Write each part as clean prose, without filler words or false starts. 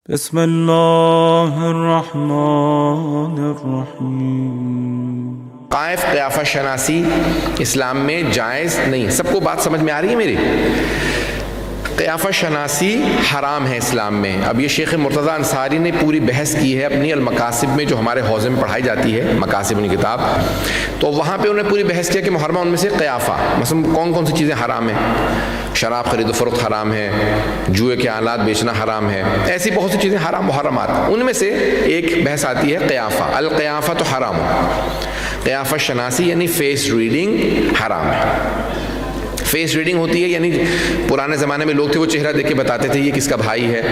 بسم اللہ الرحمن الرحیم۔ قائف قیافہ شناسی اسلام میں جائز نہیں۔ سب کو بات سمجھ میں آ رہی ہے میری؟ قیافہ شناسی حرام ہے اسلام میں۔ اب یہ شیخ مرتضیٰ انصاری نے پوری بحث کی ہے اپنی المقاصد میں، جو ہمارے حوزے میں پڑھائی جاتی ہے، مقاصد کی کتاب، تو وہاں پہ انہوں نے پوری بحث کیا کہ محرمہ ان میں سے قیافہ، مثلا کون کون سی چیزیں حرام ہیں۔ شراب خرید و فروخت حرام ہے، جوئے کے آلات بیچنا حرام ہے، ایسی بہت سی چیزیں حرام محرمات، ان میں سے ایک بحث آتی ہے قیافہ۔ القیافہ تو حرام، قیافہ شناسی یعنی فیس ریڈنگ حرام ہے۔ فیس ریڈنگ ہوتی ہے یعنی پرانے زمانے میں لوگ تھے وہ چہرہ دیکھ کے بتاتے تھے یہ کس کا بھائی ہے،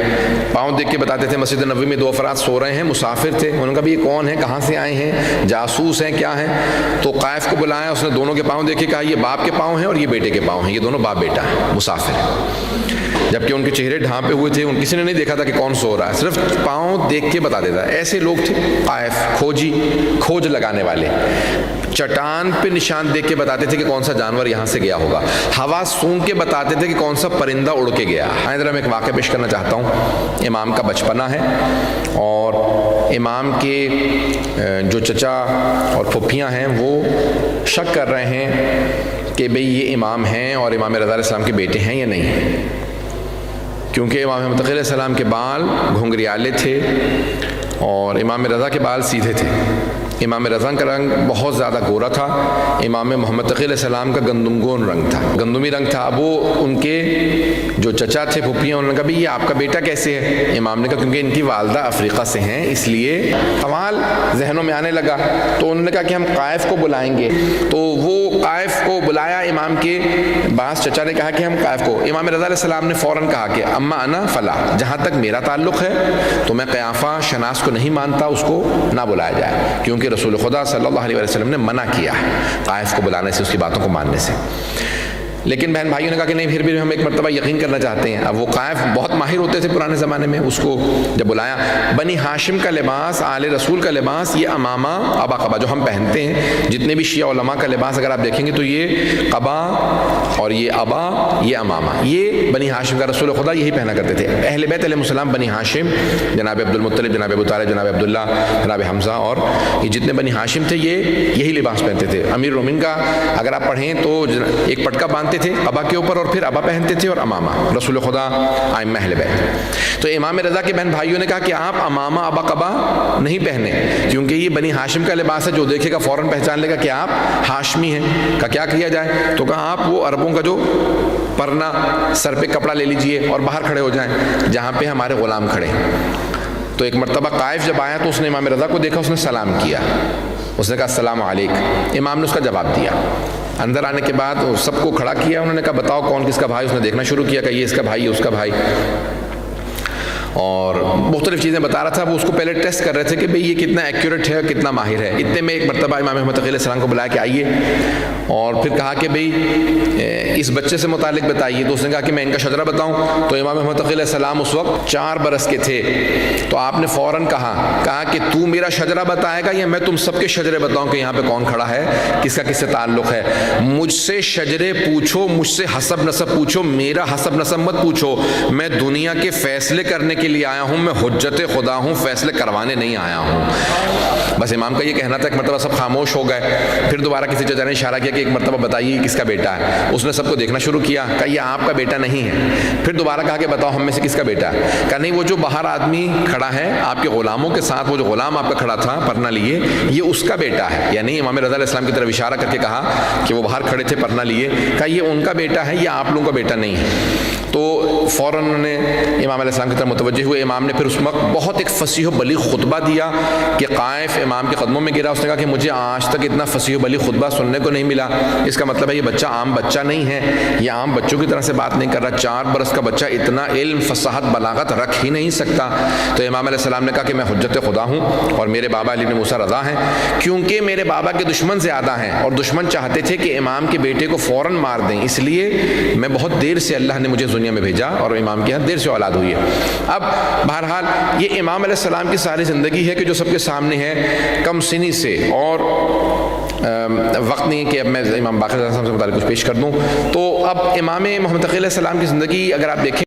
پاؤں دیکھ کے بتاتے تھے۔ مسجد نبوی میں دو افراد سو رہے ہیں، مسافر تھے، انہوں نے کہا بھی یہ کون ہے، کہاں سے آئے ہیں، جاسوس ہیں کیا ہیں؟ تو قائف کو بلایا، اس نے دونوں کے پاؤں دیکھے، کہا یہ باپ کے پاؤں ہیں اور یہ بیٹے کے پاؤں ہیں، یہ دونوں باپ بیٹا ہیں، مسافر ہیں، جبکہ ان کے چہرے ڈھانپے ہوئے تھے، ان کسی نے نہیں دیکھا تھا کہ کون سو رہا ہے، صرف پاؤں دیکھ کے بتا دیتا ہے۔ ایسے لوگ تھے قائف، کھوج لگانے والے، چٹان پہ نشان دیکھ کے بتاتے تھے کہ کون سا جانور یہاں سے گیا ہوگا، ہوا سونگ کے بتاتے تھے کہ کون سا پرندہ اڑ کے گیا۔ ذرا میں ایک واقعہ پیش کرنا چاہتا ہوں۔ امام کا بچپنا ہے اور امام کے جو چچا اور پھپھیاں ہیں وہ شک کر رہے ہیں کہ بھئی یہ امام ہیں اور امام رضا علیہ السلام کے بیٹے ہیں یا نہیں، کیونکہ امام متقی علیہ السلام کے بال گھنگریالے تھے اور امام رضا کے بال سیدھے تھے۔ امام رضا کا رنگ بہت زیادہ گورا تھا، امام محمد تقی علیہ السلام کا گندمگون رنگ تھا، گندمی رنگ تھا۔ اب وہ ان کے جو چچا تھے، پھپھیاں، انہوں نے کہا بھی یہ آپ کا بیٹا کیسے ہے؟ امام نے کہا کیونکہ ان کی والدہ افریقہ سے ہیں، اس لیے سوال ذہنوں میں آنے لگا، تو انہوں نے کہا کہ ہم قائف کو بلائیں گے۔ تو وہ قائف کو بلایا، امام کے بعض چچا نے کہا کہ ہم قائف کو، امام رضا علیہ السلام نے فوراً کہا کہ اما انا فلا، جہاں تک میرا تعلق ہے تو میں قیافہ شناس کو نہیں مانتا، اس کو نہ بلایا جائے، کیونکہ رسول خدا صلی اللہ علیہ وسلم نے منع کیا ہے قائف کو بلانے سے، اس کی باتوں کو ماننے سے۔ لیکن بہن بھائیوں نے کہا کہ نہیں، پھر بھی ہم ایک مرتبہ یقین کرنا چاہتے ہیں۔ اب وہ قائف بہت ماہر ہوتے تھے پرانے زمانے میں، اس کو جب بلایا، بنی ہاشم کا لباس، آل رسول کا لباس، یہ امامہ ابا قبا جو ہم پہنتے ہیں، جتنے بھی شیعہ علماء کا لباس اگر آپ دیکھیں گے تو یہ قبا اور یہ ابا، یہ امامہ، یہ بنی ہاشم کا، رسول خدا یہی پہنا کرتے تھے۔ اہل بیت علیہ السلام بنی ہاشم، جناب عبد المطلب، جناب ابو طالب، جناب عبداللہ، جناب حمزہ، اور یہ جتنے بنی ہاشم تھے یہ یہی لباس پہنتے تھے۔ امیر المومنین کا اگر آپ پڑھیں تو ایک پٹکا باندھتے تھے ابا کے اوپر اور پھر ابا پہنتے تھے اور امامہ، رسول خدا ائمہ اہل بیت۔ تو امام رضا کے بہن بھائیوں نے کہا کہ آپ امامہ ابا قبا نہیں پہنے، کیونکہ یہ بنی ہاشم کا لباس ہے، جو دیکھے گا فوراً پہچان لے گا کہ آپ ہاشمی ہیں۔ کا کیا کیا جائے؟ تو کہا آپ وہ عربوں کا جو پرنا، سر پہ کپڑا لے لیجئے اور باہر کھڑے ہو جائیں جہاں پہ ہمارے غلام کھڑے۔ تو ایک مرتبہ قائف جب آیا تو اس نے امام رضا کو دیکھا، اس نے سلام کیا، اس نے کہا السلام علیکم، امام نے اس کا جواب دیا۔ اندر آنے کے بعد سب کو کھڑا کیا، انہوں نے کہا بتاؤ کون کس کا بھائی، اس نے دیکھنا شروع کیا کہ یہ اس کا بھائی ہے، اس کا بھائی، اور مختلف چیزیں بتا رہا تھا۔ وہ اس کو پہلے ٹیسٹ کر رہے تھے کہ بھئی یہ کتنا ایکیوریٹ ہے، کتنا ماہر ہے۔ اتنے میں ایک مرتبہ امام محمد تقی علیہ السلام کو بلایا کہ آئیے، اور پھر کہا کہ بھئی اس بچے سے متعلق بتائیے۔ تو اس نے کہا کہ میں ان کا شجرہ بتاؤں؟ تو امام محمد تقی علیہ السلام اس وقت 4 برس کے تھے۔ تو آپ نے فوراً کہا کہ تو میرا شجرہ بتائے گا یا میں تم سب کے شجرے بتاؤں کہ یہاں پہ کون کھڑا ہے، کس کا کس سے تعلق ہے؟ مجھ سے شجرے پوچھو، مجھ سے حسب نسب پوچھو، میرا حسب نسب مت پوچھو۔ میں دنیا کے فیصلے کرنے کے لیے آیا ہوں، میں حجت خدا ہوں، فیصلے کروانے نہیں آیا ہوں۔ بس امام کا یہ کہنا تھا۔ ایک مرتبہ سب خاموش ہو گئے، پھر دوبارہ کسی چچا نے اشارہ کیا کہ ایک مرتبہ بتائیے کس کا بیٹا ہے۔ اس نے سب کو دیکھنا شروع کیا، کہا یہ آپ کا بیٹا نہیں ہے۔ پھر دوبارہ کہا کہ بتاؤ ہم میں سے کس کا بیٹا ہے؟ کہا نہیں، وہ جو باہر آدمی کھڑا ہے آپ کے غلاموں کے ساتھ، وہ جو غلام آپ کا کھڑا تھا پرنا لیے، یہ اس کا بیٹا ہے۔ یعنی امام رضا علیہ السلام کی طرف اشارہ کر کے کہا کہ وہ باہر کھڑے تھے پرنا لیے، کہا یہ ان کا بیٹا ہے، یہ آپ لوگوں کا بیٹا نہیں ہے۔ تو فوراً انہوں نے امام علیہ السلام کی طرف متوجہ ہوئے۔ امام نے پھر اس وقت بہت ایک فصیح و بلیغ خطبہ دیا کہ قائف امام کے قدموں میں گرا۔ اس نے کہا کہ مجھے آج تک اتنا فصیح و بلیغ خطبہ سننے کو نہیں ملا۔ اس کا مطلب ہے یہ بچہ عام بچہ نہیں ہے، یہ عام بچوں کی طرح سے بات نہیں کر رہا۔ 4 برس کا بچہ اتنا علم، فصاحت، بلاغت رکھ ہی نہیں سکتا۔ تو امام علیہ السلام نے کہا کہ میں حجت خدا ہوں اور میرے بابا علی بن موسیٰ رضا ہیں، کیونکہ میرے بابا کے دشمن زیادہ ہیں اور دشمن چاہتے تھے کہ امام کے بیٹے کو فوراً مار دیں، اس لیے میں بہت دیر سے اللہ نے مجھے دنیا میں بھیجا اور امام کے یہاں دیر سے اولاد ہوئی ہے۔ اب بہرحال یہ امام علیہ السلام کی ساری زندگی ہے کہ جو سب کے سامنے ہے، کم سنی سے، اور وقت نہیں ہے کہ اب میں امام باقر سے متعلق کچھ پیش کر دوں۔ تو اب امام محمد تقی علیہ السلام کی زندگی اگر آپ دیکھیں